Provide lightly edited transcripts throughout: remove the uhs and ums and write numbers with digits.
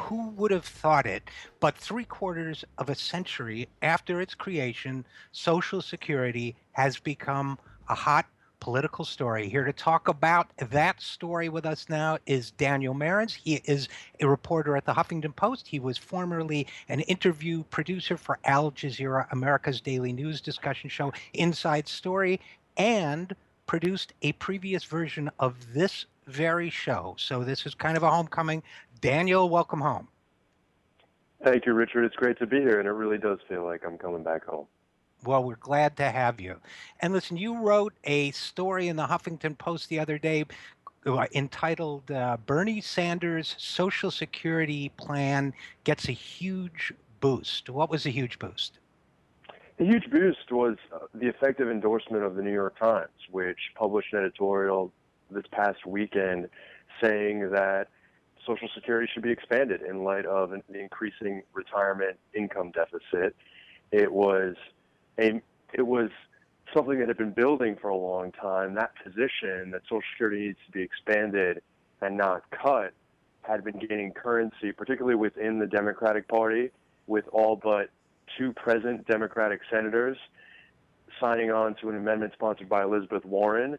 who would have thought it? But three-quarters of a century after its creation, Social Security has become a hot political story. Here to talk about that story with us now is Daniel Marans. He is a reporter at the Huffington Post. He was formerly an interview producer for Al Jazeera, America's daily news discussion show Inside Story, and produced a previous version of this very show. So this is kind of a homecoming. Daniel, welcome home. Thank you, Richard. It's great to be here, and it really does feel like I'm coming back home. Well, we're glad to have you. And listen, you wrote a story in the Huffington Post the other day entitled Bernie Sanders' Social Security Plan Gets a Huge Boost. What was a huge boost? The huge boost was the effective endorsement of the New York Times, which published an editorial this past weekend saying that Social Security should be expanded in light of the increasing retirement income deficit. It was something that had been building for a long time. That position that Social Security needs to be expanded and not cut had been gaining currency, particularly within the Democratic Party, with all but two present Democratic senators signing on to an amendment sponsored by Elizabeth Warren,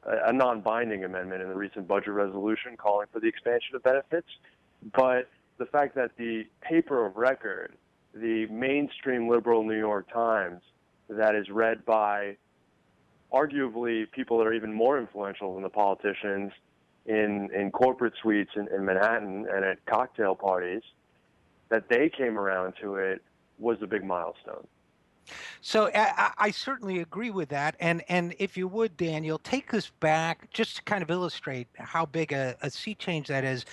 a non-binding amendment in the recent budget resolution calling for the expansion of benefits. But the fact that the paper of record, the mainstream liberal New York Times, that is read by arguably people that are even more influential than the politicians in corporate suites in Manhattan and at cocktail parties, that they came around to it was a big milestone. So I certainly agree with that. And if you would, Daniel, take us back just to kind of illustrate how big a sea change that is.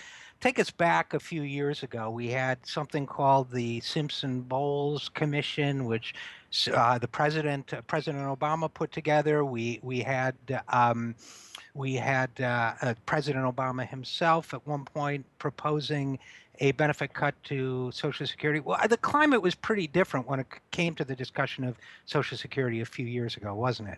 Take us back a few years ago. We had something called the Simpson-Bowles Commission, which President Obama put together. We had President Obama himself at one point proposing a benefit cut to Social Security. Well, the climate was pretty different when it came to the discussion of Social Security a few years ago, wasn't it?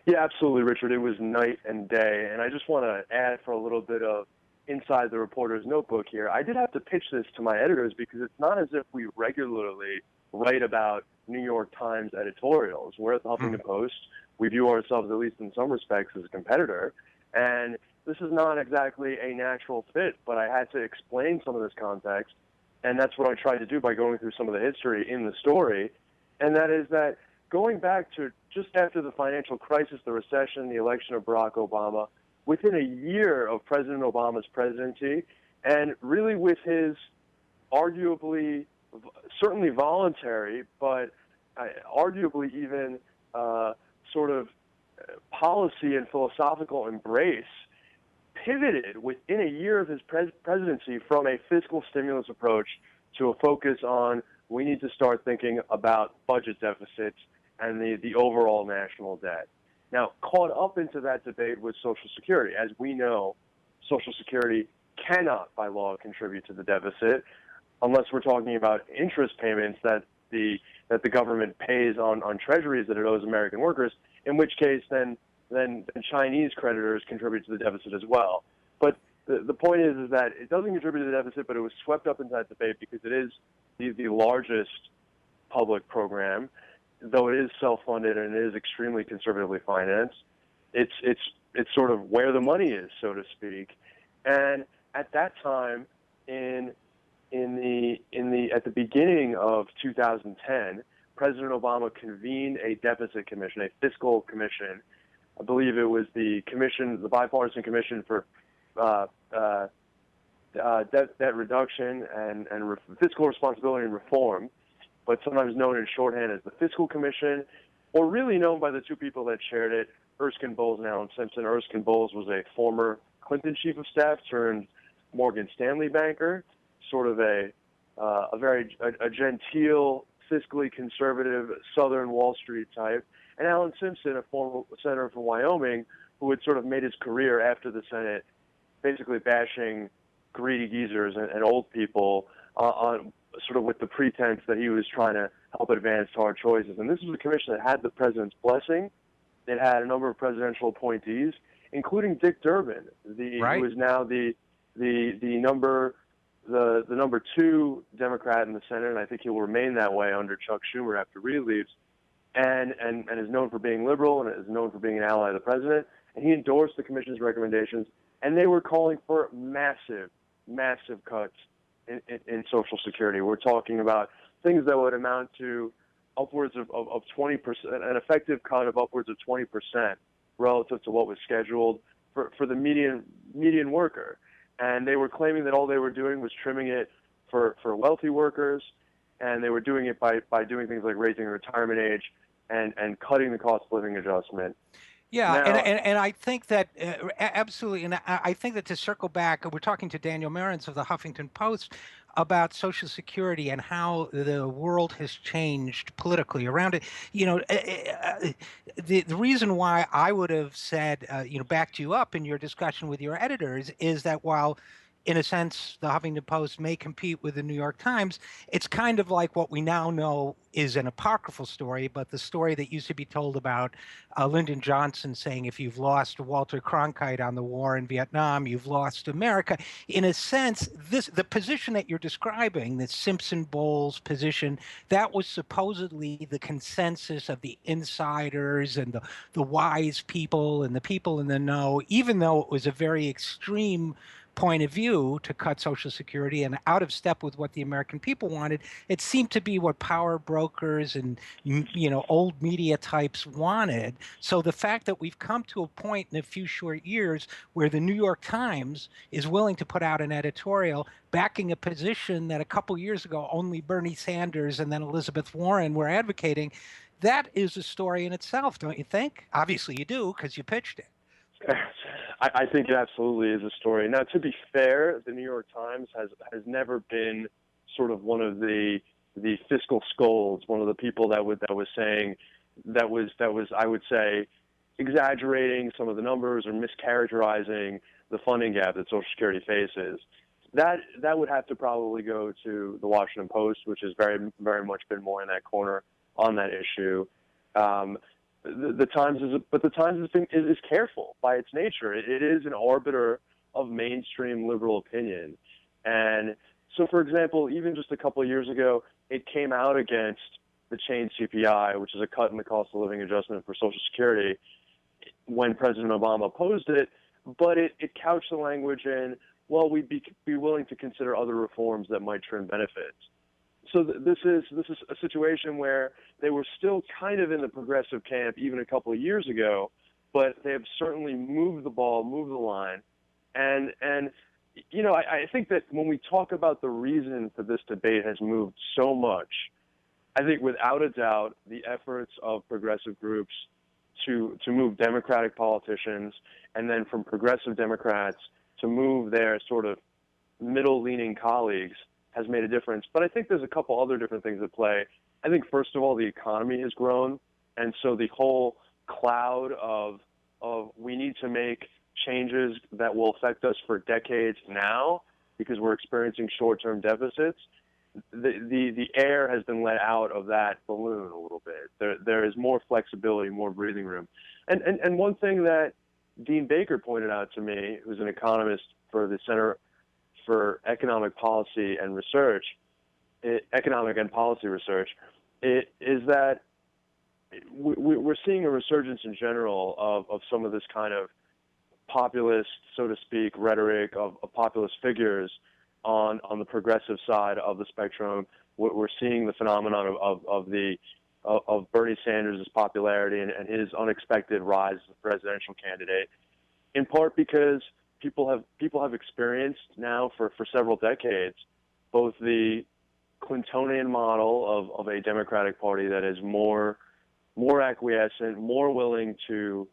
Yeah, absolutely, Richard. It was night and day. And I just want to add for a little bit of inside the reporter's notebook here. I did have to pitch this to my editors because it's not as if we regularly write about New York Times editorials. We're at the Huffington Post. We view ourselves, at least in some respects, as a competitor. And this is not exactly a natural fit, but I had to explain some of this context. And that's what I tried to do by going through some of the history in the story. And that is that going back to just after the financial crisis, the recession, the election of Barack Obama, within a year of President Obama's presidency, and really with his arguably, certainly voluntary, but arguably even sort of policy and philosophical embrace, pivoted within a year of his presidency from a fiscal stimulus approach to a focus on we need to start thinking about budget deficits and the overall national debt. Now, caught up into that debate was Social Security. As we know, Social Security cannot, by law, contribute to the deficit unless we're talking about interest payments that the government pays on treasuries that it owes American workers, in which case then Chinese creditors contribute to the deficit as well. But the point is that it doesn't contribute to the deficit, but it was swept up into that debate because it is the largest public program, though it is self-funded and it is extremely conservatively financed. It's sort of where the money is, so to speak. And at that time, at the beginning of 2010, President Obama convened a deficit commission, a fiscal commission. I believe it was the bipartisan commission for debt reduction and fiscal responsibility and reform, but sometimes known in shorthand as the Fiscal Commission, or really known by the two people that chaired it, Erskine Bowles and Alan Simpson. Erskine Bowles was a former Clinton chief of staff turned Morgan Stanley banker, sort of a very genteel, fiscally conservative Southern Wall Street type, and Alan Simpson, a former senator from Wyoming, who had sort of made his career after the Senate, basically bashing greedy geezers and old people on sort of with the pretense that he was trying to help advance hard choices. And this was a commission that had the president's blessing. It had a number of presidential appointees, including Dick Durbin, who is now the number the number two Democrat in the Senate, and I think he will remain that way under Chuck Schumer after Reed leaves, and is known for being liberal and is known for being an ally of the president. And he endorsed the commission's recommendations, and they were calling for massive, massive cuts in Social Security. We're talking about things that would amount to upwards of 20%, an effective cut of upwards of 20% relative to what was scheduled for the median worker. And they were claiming that all they were doing was trimming it for wealthy workers, and they were doing it by doing things like raising the retirement age and cutting the cost of living adjustment. Yeah, Now, and I think that absolutely, and I think that to circle back, we're talking to Daniel Marans of the Huffington Post about Social Security and how the world has changed politically around it. The reason why I would have said, backed you up in your discussion with your editors is that while in a sense, the Huffington Post may compete with the New York Times. It's kind of like what we now know is an apocryphal story, but the story that used to be told about Lyndon Johnson saying, if you've lost Walter Cronkite on the war in Vietnam, you've lost America. In a sense, the position that you're describing, the Simpson-Bowles position, that was supposedly the consensus of the insiders and the wise people and the people in the know, even though it was a very extreme point of view to cut Social Security and out of step with what the American people wanted. It seemed to be what power brokers and old media types wanted. So the fact that we've come to a point in a few short years where the New York Times is willing to put out an editorial backing a position that a couple years ago only Bernie Sanders and then Elizabeth Warren were advocating, that is a story in itself, don't you think? Obviously you do, because you pitched it. I think it absolutely is a story. Now, to be fair, the New York Times has never been sort of one of the fiscal scolds, one of the people that was saying that was I would say exaggerating some of the numbers or mischaracterizing the funding gap that Social Security faces. That would have to probably go to the Washington Post, which has very very much been more in that corner on that issue. The Times is careful by its nature. It is an arbiter of mainstream liberal opinion. And so, for example, even just a couple of years ago, it came out against the chain CPI, which is a cut in the cost of living adjustment for Social Security, when President Obama opposed it, but it couched the language in, well, we'd be willing to consider other reforms that might trim benefits. So this is a situation where they were still kind of in the progressive camp even a couple of years ago, but they have certainly moved the ball, moved the line. And I think that when we talk about the reason for this debate has moved so much, I think without a doubt the efforts of progressive groups to move Democratic politicians and then from progressive Democrats to move their sort of middle-leaning colleagues has made a difference. But I think there's a couple other different things at play. I think, first of all, the economy has grown. And so the whole cloud of we need to make changes that will affect us for decades now because we're experiencing short-term deficits, the air has been let out of that balloon a little bit. There is more flexibility, more breathing room. And one thing that Dean Baker pointed out to me, who's an economist for the Center for Economic Policy and Research, Economic and Policy Research, is that we're seeing a resurgence in general of some of this kind of populist, so to speak, rhetoric of populist figures on the progressive side of the spectrum. We're seeing the phenomenon of Bernie Sanders' popularity and his unexpected rise as a presidential candidate, in part because people have experienced now for several decades both the Clintonian model of a Democratic Party that is more acquiescent, more willing to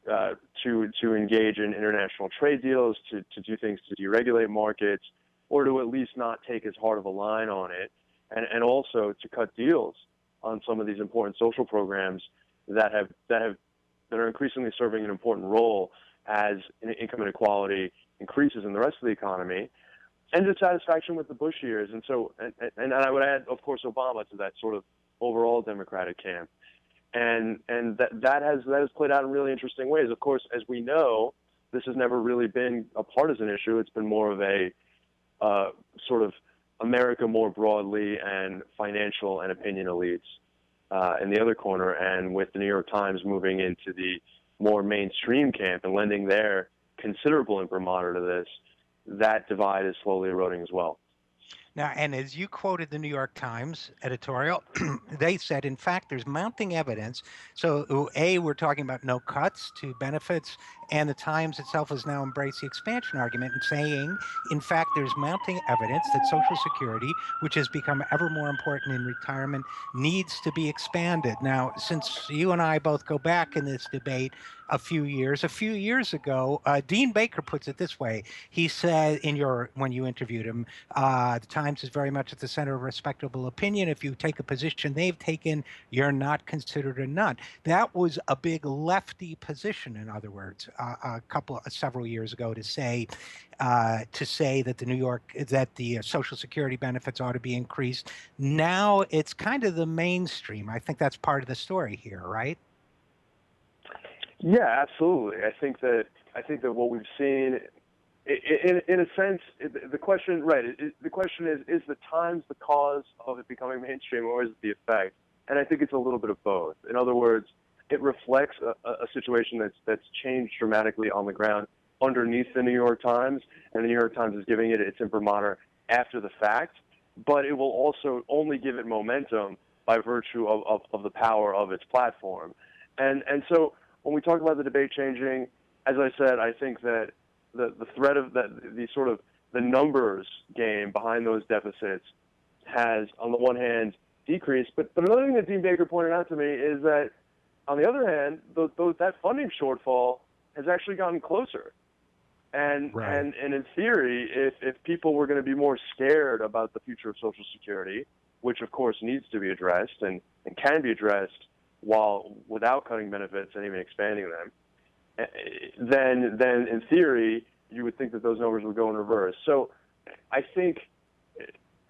engage in international trade deals, to do things to deregulate markets, or to at least not take as hard of a line on it, and also to cut deals on some of these important social programs that are increasingly serving an important role as income inequality increases in the rest of the economy, and dissatisfaction with the Bush years. And so, and I would add, of course, Obama to that sort of overall Democratic camp. And that has played out in really interesting ways. Of course, as we know, this has never really been a partisan issue. It's been more of a sort of America more broadly and financial and opinion elites in the other corner, and with the New York Times moving into the more mainstream camp and lending their considerable imprimatur to this, that divide is slowly eroding as well. Now, and as you quoted the New York Times editorial, they said, in fact, there's mounting evidence. So, A, we're talking about no cuts to benefits, and the Times itself has now embraced the expansion argument and saying, in fact, there's mounting evidence that Social Security, which has become ever more important in retirement, needs to be expanded. Now, since you and I both go back in this debate a few years ago, Dean Baker puts it this way. He said when you interviewed him, the Times is very much at the center of respectable opinion. If you take a position they've taken, you're not considered a nut. That was a big lefty position, in other words, several years ago, to say that the Social Security benefits ought to be increased. Now it's kind of the mainstream. I think that's part of the story here, right? Yeah, absolutely. I think that what we've seen, in a sense, the question, right? The question is the Times the cause of it becoming mainstream, or is it the effect? And I think it's a little bit of both. In other words, it reflects a situation that's changed dramatically on the ground underneath the New York Times, and the New York Times is giving it its imprimatur after the fact. But it will also only give it momentum by virtue of the power of its platform, and so. When we talk about the debate changing, as I said, I think that the threat of the numbers game behind those deficits has, on the one hand, decreased. But another thing that Dean Baker pointed out to me is that, on the other hand, that funding shortfall has actually gotten closer. And right. and in theory, if people were going to be more scared about the future of Social Security, which of course needs to be addressed and can be addressed without cutting benefits and even expanding them, then in theory, you would think that those numbers would go in reverse. So I think,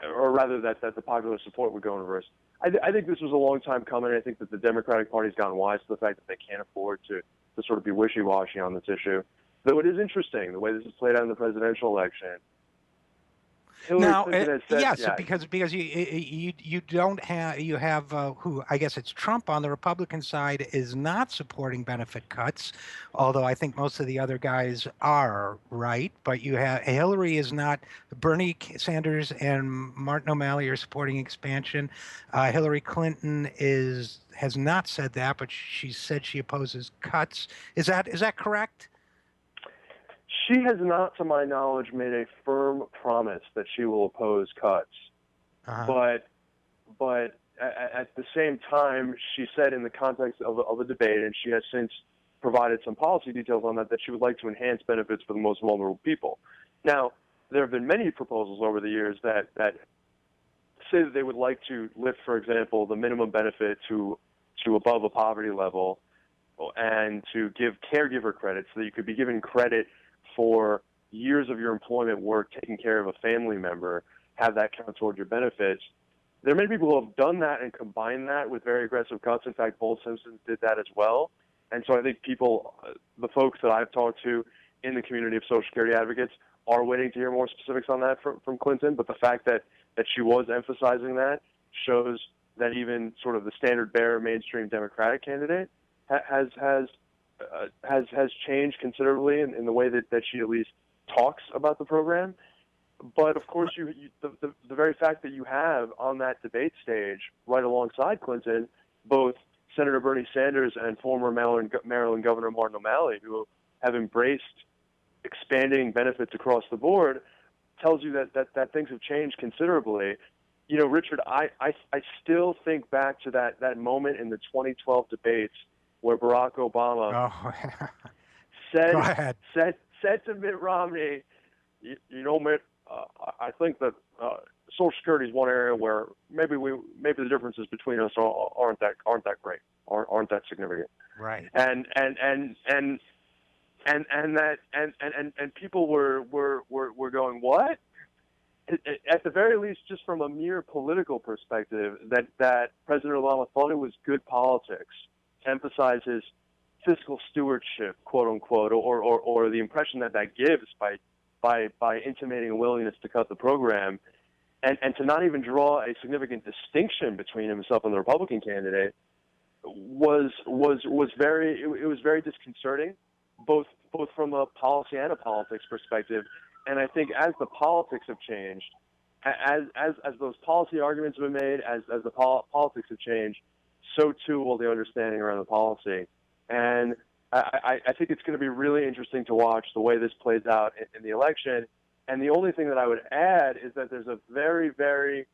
or rather that the popular support would go in reverse. I think this was a long time coming. I think that the Democratic Party's gotten wise to the fact that they can't afford to sort of be wishy-washy on this issue. Though it is interesting, the way this is played out in the presidential election. Now, yes, because you have who I guess it's Trump on the Republican side is not supporting benefit cuts, although I think most of the other guys are, right? But you have Hillary is not. Bernie Sanders and Martin O'Malley are supporting expansion. Hillary Clinton has not said that, but she said she opposes cuts. Is that correct? She has not, to my knowledge, made a firm promise that she will oppose cuts. Uh-huh. But at the same time, she said in the context of a debate, and she has since provided some policy details on that she would like to enhance benefits for the most vulnerable people. Now, there have been many proposals over the years that say that they would like to lift, for example, the minimum benefit to above a poverty level, and to give caregiver credit so that you could be given credit for years of your employment work taking care of a family member, have that count toward your benefits. There are many people who have done that and combined that with very aggressive cuts. In fact, Bowles Simpson did that as well. And so I think the folks that I've talked to in the community of Social Security advocates are waiting to hear more specifics on that from Clinton. But the fact that she was emphasizing that shows that even sort of the standard bearer mainstream Democratic candidate has changed considerably in the way that she at least talks about the program. But of course, the very fact that you have on that debate stage, right alongside Clinton, both Senator Bernie Sanders and former Maryland Governor Martin O'Malley, who have embraced expanding benefits across the board, tells you that things have changed considerably. You know, Richard, I still think back to that moment in the 2012 debates where Barack Obama said to Mitt Romney, you know, Mitt, I think that Social Security is one area where maybe the differences between us aren't that great, aren't that significant. Right. And people were going, what? At the very least, just from a mere political perspective, that President Obama thought it was good politics to emphasize his fiscal stewardship, quote unquote, or the impression that gives by by intimating a willingness to cut the program, and to not even draw a significant distinction between himself and the Republican candidate was very disconcerting, both from a policy and a politics perspective. And I think as the politics have changed, as those policy arguments have been made, as the politics have changed, so too will the understanding around the policy. And I think it's going to be really interesting to watch the way this plays out in the election. And the only thing that I would add is that there's a very, very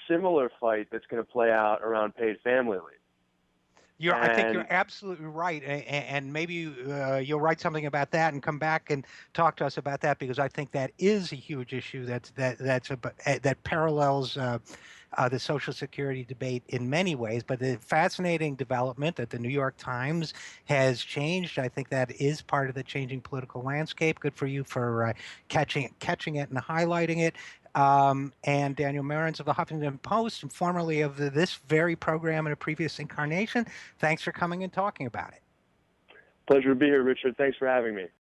similar fight that's going to play out around paid family leave. I think you're absolutely right, and maybe you'll write something about that and come back and talk to us about that, because I think that is a huge issue that parallels the Social Security debate in many ways. But the fascinating development that the New York Times has changed, I think that is part of the changing political landscape. Good for you for catching it and highlighting it. And Daniel Marans of the Huffington Post, and formerly of this very program in a previous incarnation. Thanks for coming and talking about it. Pleasure to be here, Richard. Thanks for having me.